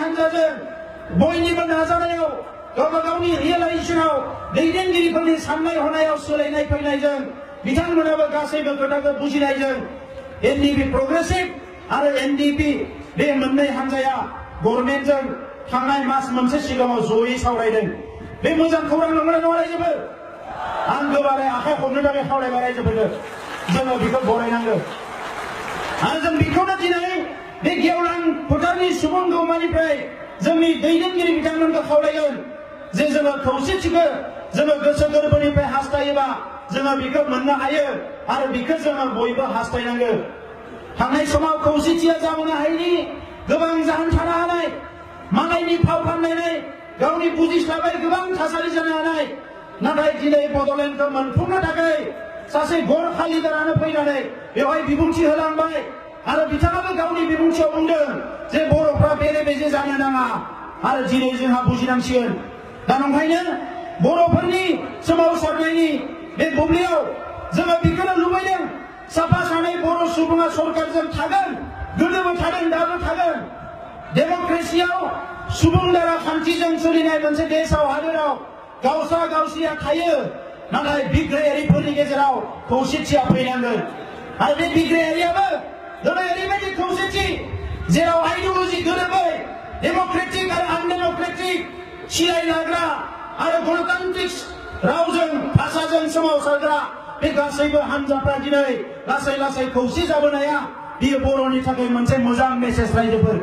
हानजाजों बयनिबो नाजानायाव गावबा गावनि रियेलाइजेसनाव दैदेनगिरिफोरनि साननाय हनायाव सोलायनाय फैनायजों बिथांमोनाबो गासैबो खोथाखौ बुजिनायजों एनडिपि प्रोग्रेसिव आरो एनडिपि बे मोननै हानजाया गभर्नमेन्टजों थांनाय मास मोनसे सिगाङाव जयै सावरायदों। बे मोजां खौरां नंगौना नङा रायजोफोर? आं गोबारै आखाइ हमनो थाखाय खावलायबाय रायजोफोरखौ जोङो बेखौ बरायनांगौ। आरो जों बेखौनो दिनै बे गेवलां फोथारनि सुबुं गौमानिफ्राय जोंनि दैदेनगिरि बिथांमोनखौ खावलायगोन जे जोङो खौसेथिखौ जोङो गोसो गोरबोनिफ्राय हास्थायोबा जोङो बेखौ मोननो हायो आरो बेखौ जोङो बयबो हास्थायनांगौ। थांनाय समाव खौसेथिया जाबोनो हायैनि गोबां जाहोन थानो हानाय, मालायनि फाव फान्दायनाय, गावनि बुजिस्लाबै गोबां थासारि जानो हानाय। नाथाय दिनै बड'लेण्डखौ मोनफुंनो थाखाय सासे गरखा लिडारानो फैनानै बेवहाय बिबुंथि होलांबाय आरो बिथाङाबो गावनि बिबुंथियाव बुंदों जे बर'फ्रा बेले बेजे जानो नाङा आरो दिनै जोंहा बुजिनांसिगोन। दा नंखायनो बर'फोरनि सोमावसारनायनि बे बुब्लियाव जोङो बेखौनो लुबैदों साफा सानै बर' सुबुङा सरकारजों थागोन, गोदोबो थादों दाबो थागोन। डेम'क्रेसियाव सुबुं दारा खान्थिजों सोलिनाय मोनसे देशआव हादोराव गावसा गावसिया थायो, नाथाय बिग्रायारिफोरनि गेजेराव खौसेथिया फैनांगोन। आरो बे बिग्रायारियाबो दिनै ओरैबायदि खौसेथि जेराव आइडिअलजि गोरोबै डेम'क्रेटिक आरो आनडेम'क्रेटिक सिलाय लाग्रा आरो गणतान्त्रिक रावजों भाषाजों सोमावसारग्रा बे गासैबो हान्जाफ्रा दिनै लासै लासै खौसे जाबोनाया बेयो बर'नि थाखाय मोनसे मोजां मेसेज रायजोफोर।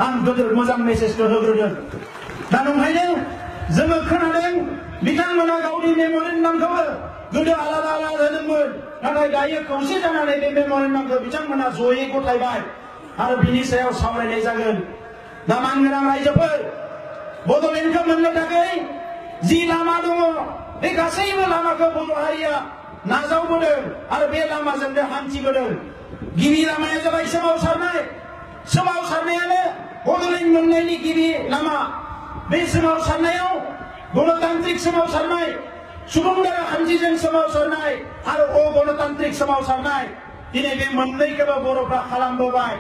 आं गोदोर मोजां मेसेजखौ होग्रोदों। दा नंखायनो जोङो खोनादों बिथांमोना गावनि मेम'रेन्डामखौबो गोदो आलादा आलादा होदोंमोन, नाथाय दायो खौसे जानानै बे मेम'रेन्डामखौ बिथांमोना जयै गथायबाय आरो बिनि सायाव सावरायनाय जागोन। दा मानगोनां रायजोफोर, बड'लेण्डखौ मोननो थाखाय जि लामा दङ बे गासैबो लामाखौ बर' हारिया नाजावबोदों आरो बे लामाजोंनो हान्थिबोदों। गिबि लामाया जाबाय सोमावसारनाय। सोमावसारनायानो बड'लेण्ड मोननायनि गिबि लामा। बे सोमावसारनायाव गणतान्त्रिक सोमावसारनाय, सुबुं दारा खान्थिजों सोमावसारनाय आरो अगणतान्त्रिक सोमावसारनाय, दिनै बे मोननैखौबो बर'फ्रा खालामबोबाय।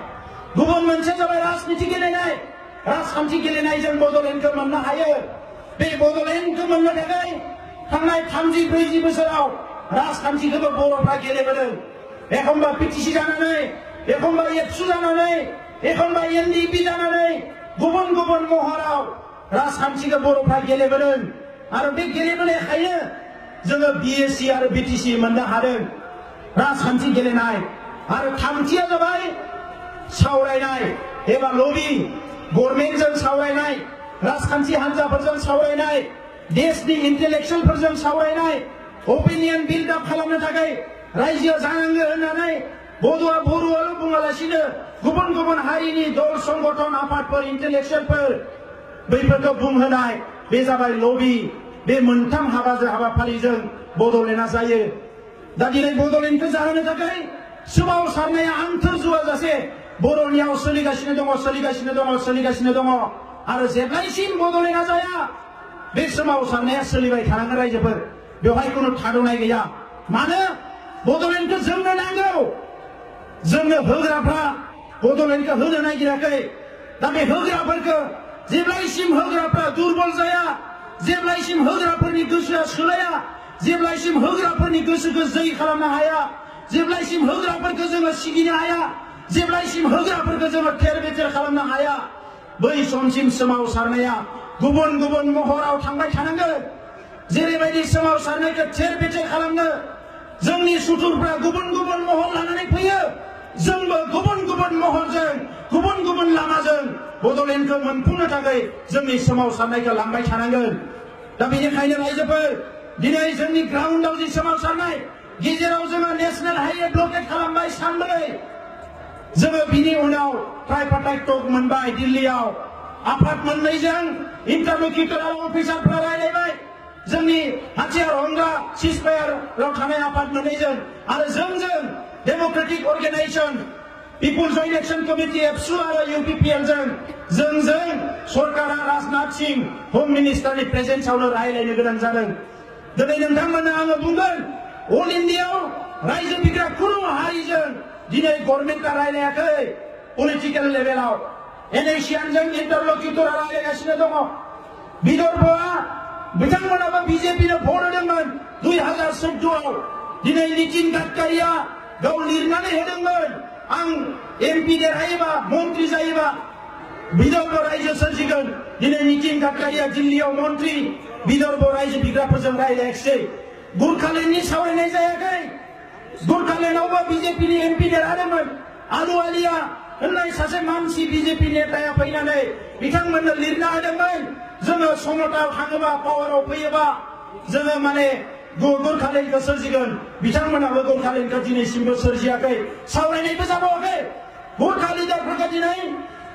गुबुन मोनसे जाबाय राजनिथि गेलेनाय। राजखान्थि गेलेनायजों बड'लेण्डखौ मोननो हायो। बे बड'लेण्डखौ मोननो थाखाय थांनाय 30-40 बोसोराव राजखान्थिखौबो बर'फ्रा गेलेबोदों। एखम्बा पिटिसि जानानै, एखम्बा एबसु जानानै, एखम्बा एनडिपि जानानै गुबुन गुबुन महराव राजखान्थिखौ बर'फ्रा गेलेबोदों आरो बे गेलेबोनायखायनो जोङो बिएसि आरो बिटिसि मोननो हादों। राजखान्थि गेलेनाय आरो थामथिया जाबाय सावरायनाय एबा लबि, गभर्नमेन्टजों सावरायनाय, राजखान्थि हान्जाफोरजों सावरायनाय, देशनि इन्टेलेक्सुवेलफोरजों सावरायनाय, अपिनियन बिल्ड आप खालामनो थाखाय रायजोआव जानांगौ होननानै बड'आ बर'आल' बुङालासिनो गुबुन गुबुन हारिनि दल संगठन आफादफोर इन्टेलेक्सुवेलफोर बैफोरखौ बुंहोनाय, बे जाबाय लबि। बे मोनथाम हाबाफारिजों बड'लेण्डआ जायो। दा दिनै बड'लेण्डखौ जाहोनो थाखाय सोमावसारनाया आंथोर जुवाजासे बर'नियाव सोलिगासिनो दङ आरो जेब्लायसिम बड'लेण्डआ जाया बे सोमावसारनाया सोलिबाय थानांगोन रायजोफोर। बेवहाय खुनु थाद'नाय गैया। मानो? बड'लेण्डखौ जोंनो नांगौ। जोंनो होग्राफ्रा बड'लेण्डखौ होनो नागिराखै। दा बे होग्राफोरखौ जेब्लायसिम होग्राफ्रा दुर्बल जाया, जेब्लायसिम होग्राफोरनि गोसोआ सोलाया, जेब्लायसिम होग्राफोरनि गोसोखौ जै खालामनो हाया, जेब्लायसिम होग्राफोरखौ जोङो सिगिनो हाया, जेब्लायसिम होग्राफोरखौ जोङो थेर बेथेर खालामनो हाया, बै समसिम सोमावसारनाया गुबुन गुबुन महराव थांबाय थानांगोन। जेरैबायदि सोमावसारनायखौ थेर बेथेर खालामनो जोंनि सुथुरफ्रा गुबुन गुबुन महर लानानै फैयो, जोंबो गुबुन गुबुन महरजों, गुबुन गुबुन लामाजों बड'लेण्डखौ मोनफुंनो थाखाय जोंनि सोमावसारनायखौ लांबाय थानांगोन। दा बेनिखायनो रायजोफोर, दिनै जोंनि ग्राउन्डआव जि सोमावसारनाय, गेजेराव जोङो नेशनेल हाइवे ब्लकेट खालामबाय सानब्रै। जोङो बिनि उनाव ट्राइपार्टाइट टक मोनबाय दिल्लीयाव। आफाद मोननैजों इन्टारल'किउटराल अफिसारफ्रा रायलायबाय। जोंनि हाथियार हमग्रा सिजफायाराव थानाय आफाद मोननैजों आरो जोंजों democratic organisation people's joint action committee ABSU आरो इउपिपिएलजों जोंजों सरकारा राजनाथ सिंह होम मिनिस्टारनि प्रेजेन्सआवनो रायलायनो गोनां जादों। दिनै नोंथांमोननो आङो बुंगोन, अल इन्डियायाव रायजो बिग्रा खुनु हारिजों दिनै गभर्नमेन्टआ रायलायाखै पलिटिकेल लेभेलाव। NACN जों इंटरल'क्यूटर रायलायगासिनो दङ विदर्भआ बिथांमोनाबो बीजेपीनो भट होदोंमोन 2014 आव दिनै नितिन गडकारिया गाव लिरनानै होदोंमोन आं MP देरहायोबा मन्त्रि जायोबा विदर्भ रायजो सोरजिगोन दिनै नितिन गडकारिया दिल्लीयाव मन्त्रि विदर्भ रायजो बिग्राफोरजों रायलायाखिसै गुरखालेन्डनि सावरायनाय जायाखै गुरखालेन्डआवबो बीजेपीनि MP देरहादोंमोन आलुवालिया होननाय सासे मानसि बीजेपी नेताया फैनानै बिथांमोननो लिरना होदोंमोन जोङो समतायाव थाङोबा पावाराव फैयोबा जोङो माने गुरखालेन्डखौ सोरजिगोन बिथांमोनाबो गुरखालेन्डखौ दिनैसिमबो सोरजियाखै सावरायनायबो जाबावाखै गुरखा लिडारफोरखौ दिनै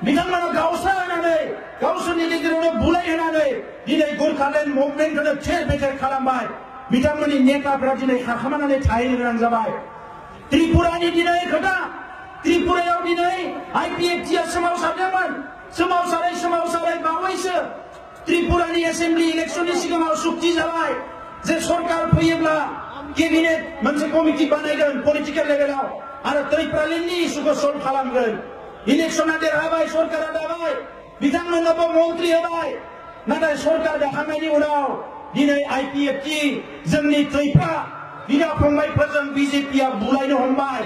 बिथांमोना गावस्रा होनानै गावसोरनि गेजेरावनो बुलाय होनानै दिनै गुरखालेन्ड मुभमेन्टखौनो थेर बेथेर खालामबाय बिथांमोननि नेताफ्रा दिनै खारखोमानानै थाहैनो गोनां जाबाय त्रिपुरानि दिनै खोथा त्रिपुरायाव दिनै IPFTआ सोमावसारै बावैसो त्रिपुरानि एसेम्बलि इलेक्शननि सिगाङाव सुक्ति जाबाय जे सरकार फैयोब्ला केबिनेट मोनसे कमिटि बानायगोन पलिटिकेल लेभेलाव आरो त्रिपुरालेन्डनि इस्युखौ सल्भ खालामगोन इलेक्शना देरहाबाय सरकारा दाबाय बिथांमोननोबो मन्त्रि होबाय नाथाय सरकार दाखांनायनि उनाव दिनै IPFT जोंनि त्रिपुरा बिदा फंबायफोरजों बीजेपीआ बुलायनो हमबाय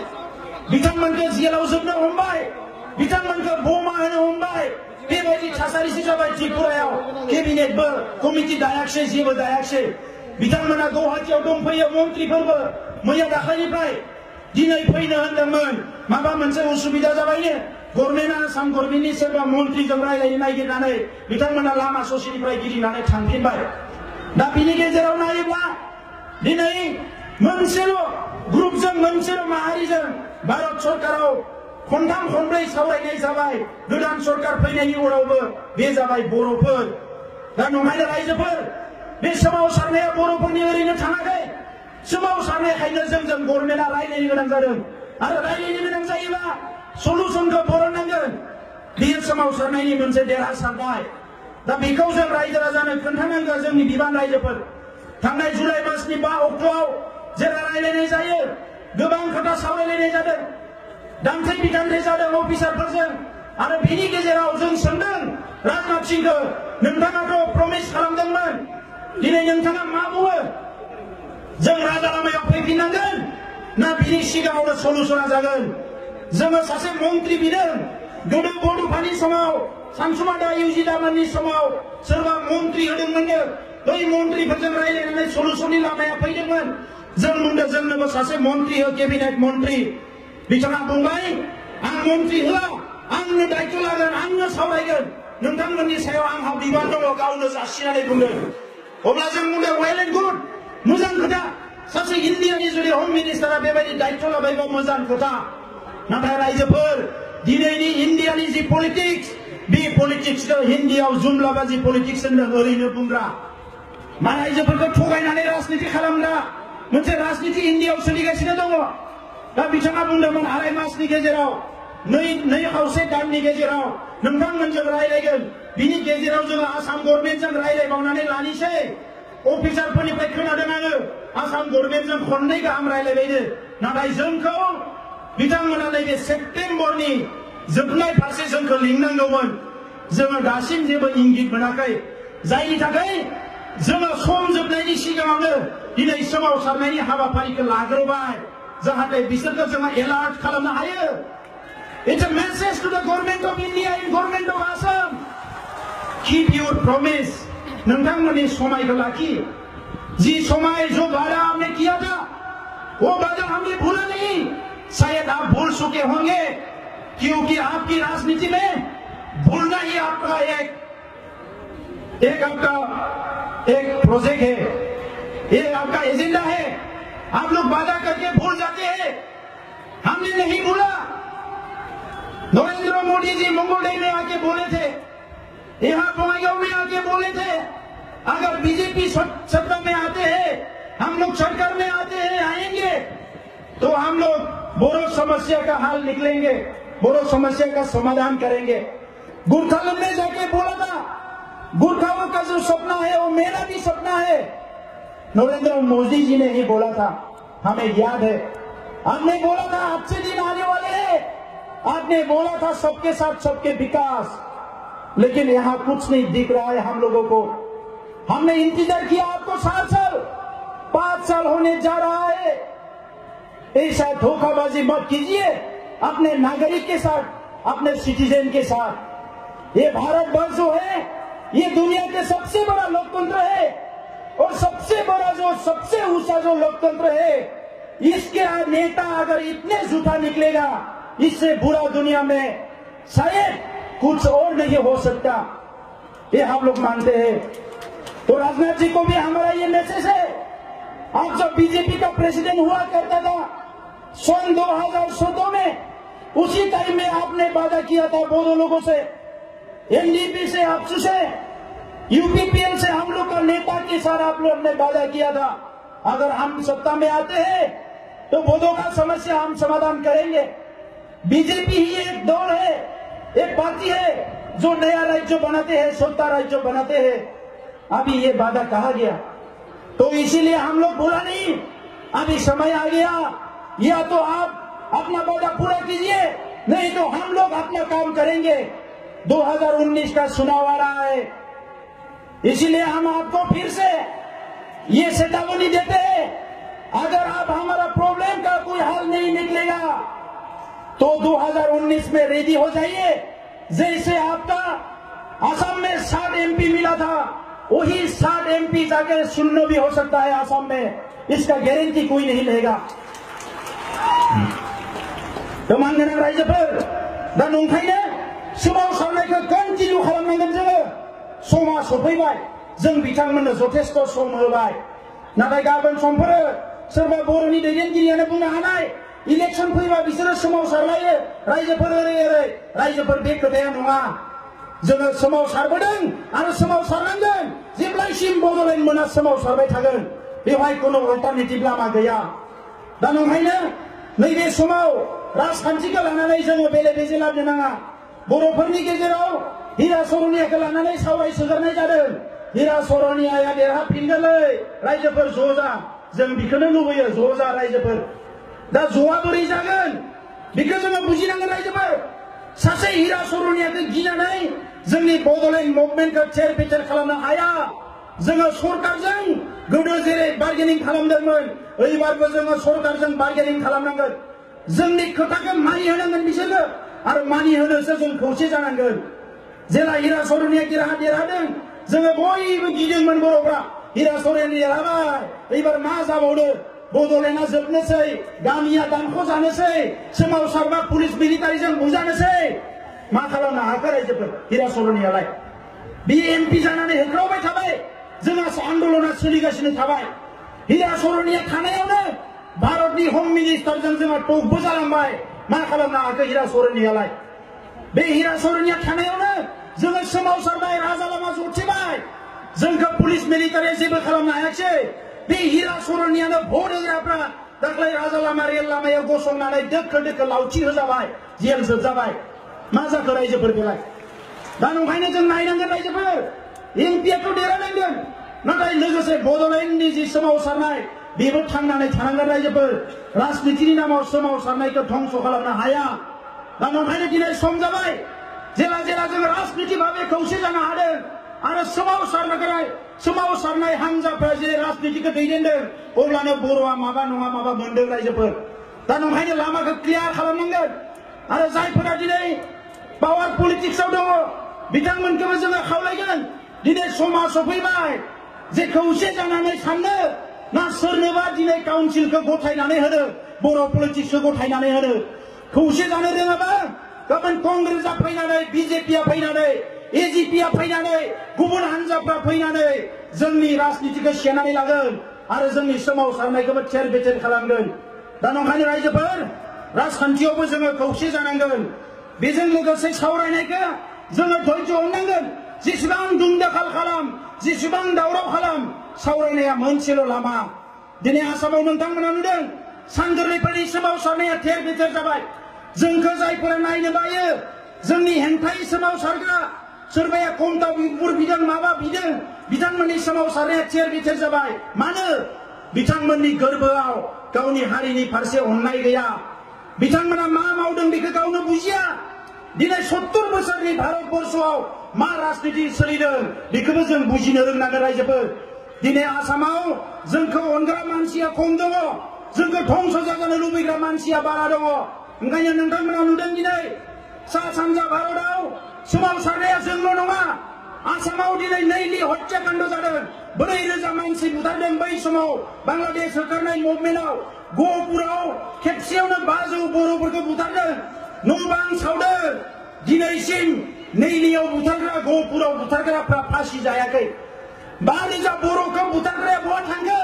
बिथांमोनखौ जेलाव जोबनो हमबाय बिथांमोनखौ बमा होनो हमबाय बेबायदि थासारिसो जाबाय त्रिपुरायाव केबिनेटबो कमिटि दायाखिसै जेबो दायाखिसै बिथांमोना गुवाहाटीयाव दंफैयो मन्त्रिफोरबो मैया दाखालिनिफ्राय दिनै फैनो होनदोंमोन माबा मोनसे उसुबिदा जाबायनो गभर्नमेन्टआ आसाम गभर्नमेन्टनि सोरबा मन्त्रिजों रायलायनो नागिरनानै बिथांमोना लामा ससेनिफ्राय गिदिंनानै थांफिनबाय दा बिनि गेजेराव नायोब्ला दिनै मोनसेल' ग्रुपजों मोनसेल' माहारिजों भारत सरकाराव खनथाम खनब्रै सावरायनाय जाबाय गोदान सरकार फैनायनि उनावबो बे जाबाय बर'फोर दा नंखायनो रायजोफोर बे सोमावसारनाया बर'फोरनि ओरैनो थाङाखै सोमावसारनायखायनो जोंजों गभर्नमेन्टआ रायलायनो गोनां जादों आरो रायलायनो गोनां जायोबा सलुसनखौ बरननांगोन बेयो सोमावसारनायनि मोनसे देरहासारनाय दा बेखौ जों रायजो राजानो खोन्थानांगौ जोंनि बिबान रायजोफोर थांनाय जुलाइ मासनि 5 अक्ट'आव जेला रायलायनाय जायो गोबां खोथा सावरायलायनाय जादों दान्थे बिदान्थे जादों अफिसारफोरजों आरो बेनि गेजेराव जों सोंदों राजनाथ सिंहखौ नोंथाङाथ' प्रमिस खालामदोंमोन दिनै नोंथाङा मा बुङो जों राजा लामायाव फैफिननांगोन ना बिनि सिगाङावनो सलुसना जागोन जोङो सासे मन्त्रि बिदों गोदो बड'फानि समाव सानसुमा इउजिदामोननि समाव सोरबा मन्त्रि होदोंमोननो बै मन्त्रिफोरजों रायलायनानै सलुसननि लामाया फैदोंमोन जों बुंदों जोंनोबो सासे मन्त्रि हो केबिनेट मन्त्रि बिथाङा बुंबाय आं मन्त्रि होआ आंनो दायित्व लागोन आंनो सावरायगोन नोंथांमोननि सायाव आंहा बिबान दङ गावनो जासिनानै बुंदों अब्ला जों बुंदों वेल एन्ड गुड मोजां खोथा सासे इन्डियानि जुदि होम मिनिस्टारा बेबायदि दायित्व लाबायबा मोजां खोथा नाथाय रायजोफोर दिनैनि इन्डियानि जि पलिटिक्स बे पलिटिक्सखौ हिन्दीयाव जुमलाबाजि पलिटिक्स होनदों ओरैनो बुंग्रा मा रायजोफोरखौ थगायनानै राजनिति खालामग्रा मोनसे राजनिति इन्डियायाव सोलिगासिनो दङ दा बिथाङा बुंदोंमोन 2.5 मासनि गेजेराव नै खावसे दाननि गेजेराव नोंथांमोनजों रायलायगोन बिनि गेजेराव जोङो आसाम गभर्नमेन्टजों रायलायबावनानै लानिसै अफिसारफोरनिफ्राय खोनादों आङो आसाम गभर्नमेन्टजों खननै गाहाम रायलायबायनो नाथाय जोंखौ बिथांमोना नैबे सेप्तेम्बरनि जोबनाय फारसे जोंखौ लिंनांगौमोन जोङो दासिम जेबो इंगित मोनाखै जायनि थाखाय जोङो सम जोबनायनि सिगाङावनो दिनै सोमावसारनायनि हाबाफारिखौ लाग्रोबाय जाहाथे बिसोरखौ जोङो एलार्ट खालामनो हायो इट्स अ मेसेज टू द government of India and government of Assam keep your promise नोंथांमोननि समायखौ लाखि जी समय जो वादा हमने किया था वो वादा हमने भूला नहीं शायद आप भूल चुके होंगे क्योंकि आपकी राजनीति में भूलना ही आपका एक प्रोजेक्ट है ये आपका एजेंडा है आप लोग वादा करके भूल जाते हैं हमने नहीं भूला नरेंद्र मोदी जी मंगोलडे में आके बोले थे यहाँ बंगाईगांव में आके बोले थे अगर बीजेपी सत्ता में आते हैं हम लोग सरकार में आते हैं आएंगे तो हम लोग बोरो समस्या का हल निकलेंगे बोरो समस्या का समाधान करेंगे गुरखालैंड में जाके बोला था गुरखाओं का जो सपना है वो मेरा भी सपना है नरेंद्र मोदी जी ने ही बोला था हमें याद है हमने बोला था अच्छे दिन आने वाले हैं आपने बोला था सबके साथ सबके विकास, लेकिन यहाँ कुछ नहीं दिख रहा है हम लोगों को। हमने इंतजार किया आपको 7 साल, 5 साल होने जा रहा है। ऐसा धोखाबाजी मत कीजिए अपने नागरिक के साथ, अपने सिटीजन के साथ। ये भारत वर्ष जो है ये दुनिया के सबसे बड़ा लोकतंत्र है, और सबसे बड़ा जो सबसे ऊंचा जो लोकतंत्र है, इसके नेता अगर इतने झूठा निकलेगा, इससे बुरा दुनिया में शायद कुछ और नहीं हो सकता, ये हम लोग मानते हैं। तो राजनाथ जी को भी हमारा ये मैसेज है, आप जब बीजेपी का प्रेसिडेंट हुआ करता था सन 2014 में, उसी टाइम में आपने वादा किया था बोडो लोगों से, एनडीपी से, आपसे से, यूपीपीएल से, हम लोग का नेता के साथ आप लोग ने वादा किया था अगर हम सत्ता में आते हैं तो बोडो का समस्या हम समाधान करेंगे। बीजेपी ही एक दौर है, एक पार्टी है जो नया राज्य बनाते हैं, सत्ता राज्य बनाते हैं। अभी ये वादा कहा गया, तो इसीलिए हम लोग बोला नहीं, अभी समय आ गया, या तो आप अपना वादा पूरा कीजिए, नहीं तो हम लोग अपना काम करेंगे। 2019 का चुनाव आ रहा है, इसीलिए हम आपको फिर से ये चेतावनी देते हैं, अगर आप हमारा प्रॉब्लम का कोई हल नहीं निकलेगा तो 2019 में रेडी हो जाइए। जैसे आपका असम में 7 एमपी मिला था, वही 7 एमपी जाके 0 भी हो सकता है असम में, इसका गारंटी कोई नहीं लेगा। तो मानगोनां रायजोफोर, दा नंखायनो सोमावसारनायखौ कन्टिनिउ खालामनांगोन जोङो। समा सफैबाय, जों बिथांमोननो जथेस्थ सम होबाय, नाथाय गाबोन समफोरो सोरबा बर'नि दैदेनगिरियानो बुंनो हानाय, इलेक्शन फैबा बिसोरो सोमावसारलायो, रायजोफोर ओरै ओरै। रायजोफोर बे खोथाया नङा, जोङो सोमावसारबोदों आरो सोमावसारनांगोन, जेब्लासिम बड'लेण्ड मोना सोमावसारबाय थागोन, बेवहाय कोनो अल्टारनेटिभ लामा गैया। दा नंखायनो नैबे समाव राजखान्थिखौ लानानै जोङो बेले बेजे लानो नाङा। बर'फोरनि गेजेराव हिरा सर'नियाखौ लानानै सावराय सोगारनाय जादों, हिरा सर'नियाया देरहाफिनगोनलै, रायजोफोर ज' जा, जों बेखौनो लुबैयो, ज' जा रायजोफोर। दा ज'आ बोरै जागोन बेखौ जोङो बुजिनांगोन रायजोफोर। सासे हिरा सर'नियाखौ गिनानै जोंनि बड'लेण्ड मुभमेन्टखौ थेर बेथेर खालामनो हाया। जोङो सरकारजों गोदो जेरै बार्गेनिं खालामदोंमोन, एबारबो जोङो सरकारजों बार्गेनिं खालामनांगोन। जोंनि खोथाखौ मानिहोनांगोन बिसोरनो, आरो मानिहोनोसो जों खौसे जानांगोन। जेला हिरा सर'निया देरहादों, जोङो बयबो गिदोंमोन बर'फ्रा, हिरा सर'निया देरहाबाय, एबार मा जाबावदो, बड'लेण्डआ जोबनोसै, गामिया दानख' जानोसै, सोमावसारबा पुलिस मिलिटारिजों बुजानोसै। मा खालामनो हाखो रायजोफोर? हिरा सर'नियालाय बि एमपि जानानै होख्रावबाय थाबाय, जोंहा आन्दोलना सोलिगासिनो थाबाय। हिरा सर'निया थानायावनो भारतनि हम मिनिस्टारजों जोंहा टकबो जालांबाय। मा खालामनो हाखो हिरा सर'नियालाय? बे हिरा सर'निया थानायावनो जोङो सोमावसारबाय, राजा लामा जथेबाय, जोंखौ पुलिस मिलिटारिया जेबो खालामनो हायाखिसै। बे हिरा सर'नियानो भट होग्राफ्रा दाख्लै राजा लामा रेल लामायाव गसंनानै दोखो दोखो लावथि होजाबाय, जेल जोबजाबाय। मा जाखो रायजोफोर बेलाय? दा नंखायनो जों नायनांगोन रायजोफोर, एमपियाथ' देरहानांगोन, नाथाय लोगोसे बड'लेण्डनि जि सोमावसारनाय बेबो थांनानै थानांगोन रायजोफोर। राजनितिनि नामाव सोमावसारनायखौ धंस खालामनो हाया। दा नंखायनो दिनै सम जाबाय, जेला जेला जोङो राजनिति भाबै खौसे जानो हादों आरो सोमावसारनाय हान्जाफ्रा जे राजनितिखौ दैदेनदों, अब्लानो बर'आ माबा नङा माबा मोनदों रायजोफोर। दा नंखायनो लामाखौ क्लियार खालामनांगोन, आरो जायफोरा दिनै पावार पलिटिक्सआव दङ बिथांमोनखौबो जोङो खावलायगोन, दिनै समा सफैबाय जे खौसे जानानै साननो, ना सोरनोबा दिनै काउन्सिलखौ गथायनानै होनो, बर' पलिटिक्सखौ गथायनानै होनो। खौसे जानो रोङाबा गाबोन कंग्रेसआ फैनानै, बिजेपिया फैनानै, एजिपिया फैनानै, गुबुन हान्जाफ्रा फैनानै जोंनि राजनितिखौ सेनानै लागोन आरो जोंनि सोमावसारनायखौबो थेर बेथेर खालामगोन। दा नंखायनो रायजोफोर, राजखान्थियावबो जोङो खौसे जानांगोन। बेजों लोगोसे सावरायनायखौ जोङो धैर्य हमनांगोन। जेसेबां दुमदाखाल खालाम, जेसेबां दावराव खालाम, सावरायनाया मोनसेल' लामा। दिनै आसामाव नोंथांमोना नुदों, सानगोरलैफोरनि सोमावसारनाया थेर बेथेर जाबाय। जोंखौ जायफोरा नायनो बायो, जोंनि हेंथायै सोमावसारग्रा, सोरबाया कमतापुर बिदों, माबा बिदों, बिथांमोननि सोमावसारनाया थेर बेथेर जाबाय। मानो? बिथांमोननि गोरबोआव गावनि हारिनि फारसे अननाय गैया, बिथांमोना मा मावदों बेखौ गावनो बुजिया दिनै 70 बोसोरनि भारतबर्षआव मा राजनिति सोलिदों बेखौबो जों बुजिनो रोंनांगोन रायजोफोर दिनै आसामाव जोंखौ अनग्रा मानसिया खम दङ जोंखौ धंस जाजानो लुबैग्रा मानसिया बारा दङ ओंखायनो नोंथांमोना नुदों दिनै सा सानजा भारतआव सोमावसारनाया जोंल' नङा आसामाव दिनै नैलि हत्याकाण्ड जादों 4,000 मानसि बुथारदों बै समाव बांलादेश होखारनाय मुभमेन्टआव गहपुराव खेबसेयावनो 500 बर'फोरखौ बुथारदों न' बां सावदों दिनैसिम नैलियाव बुथारग्रा गहपुराव बुथारग्राफ्रा फासि जायाखै 5,000 बर'खौ बुथारग्राया बहा थांखो